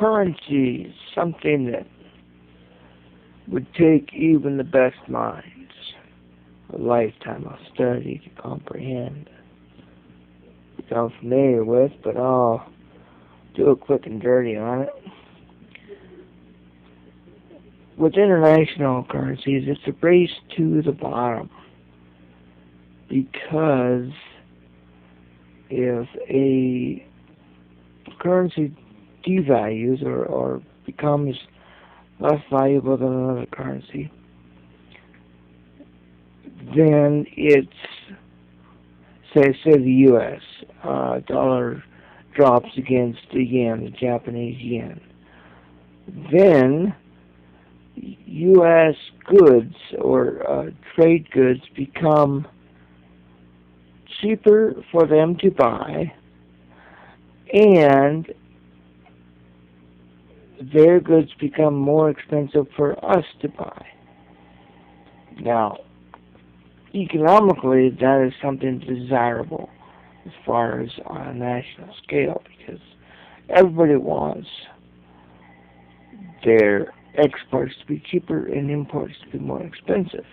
currency is something that would take even the best minds a lifetime of study to comprehend, become familiar with, but I'll do a quick and dirty on it. With international currencies, it's a race to the bottom, because if a currency devalues or becomes less valuable than another currency, then it's, say the U.S. Dollar drops against the yen, the Japanese yen. Then U.S. goods or trade goods become cheaper for them to buy, and their goods become more expensive for us to buy. Now, economically, that is something desirable as far as on a national scale, because everybody wants their exports to be cheaper and imports to be more expensive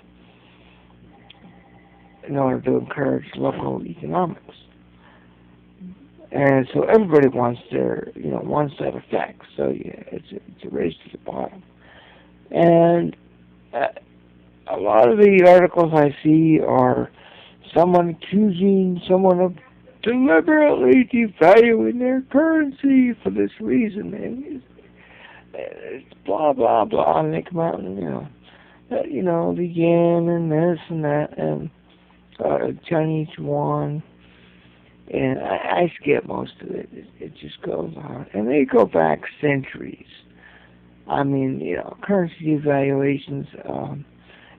in order to encourage local economics. And so everybody wants wants that effect. So yeah, it's a race to the bottom. And a lot of the articles I see are someone accusing someone of deliberately devaluing their currency for this reason, and it's blah blah blah, and they come out and the yen and this and that and Chinese yuan. And I skip most of it. It just goes on. And they go back centuries. I mean, currency devaluations,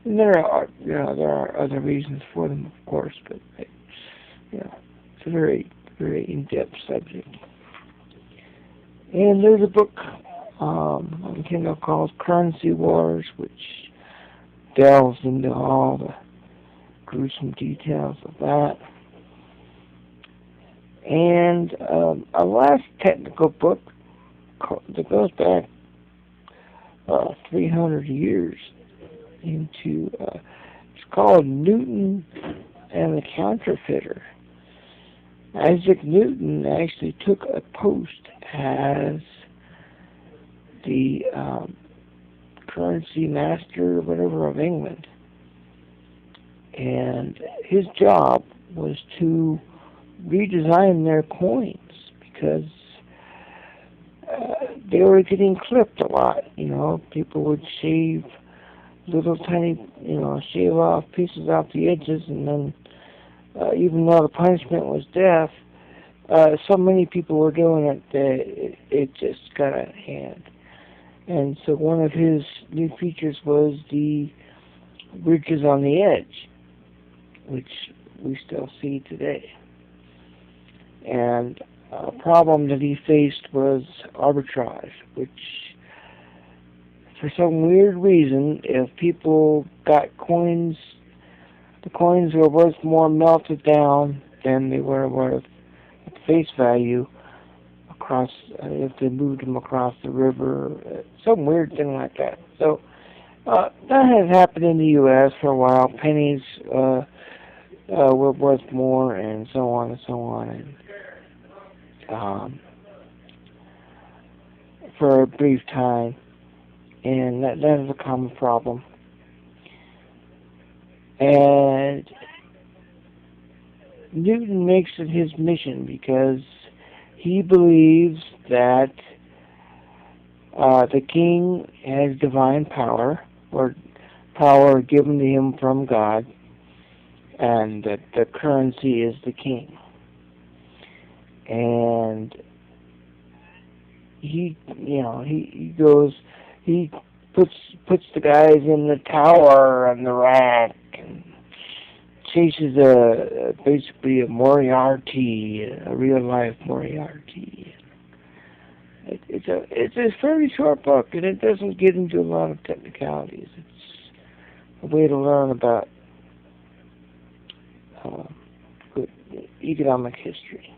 and there are other reasons for them, of course, but, it's a very, very in-depth subject. And there's a book on Kindle called Currency Wars, which delves into all the gruesome details of that. And a last technical book that goes back 300 years into, it's called Newton and the Counterfeiter. Isaac Newton actually took a post as the currency master or whatever of England. And his job was to redesign their coins, because they were getting clipped a lot. People would shave little tiny, shave off pieces off the edges, and then even though the punishment was death, so many people were doing it that it just got out of hand. And so one of his new features was the ridges on the edge, which we still see today. And a problem that he faced was arbitrage, which, for some weird reason, if people got coins, the coins were worth more melted down than they were worth at face value across, if they moved them across the river, some weird thing like that. So that has happened in the U.S. for a while. Pennies were worth more, and so on and so on. And for a brief time, and that is a common problem. And Newton makes it his mission because he believes that the king has divine power, or power given to him from God, and that the currency is the king. And he puts the guys in the tower and the rack and chases basically a Moriarty, a real life Moriarty. It's a fairly short book, and it doesn't get into a lot of technicalities. It's a way to learn about good economic history.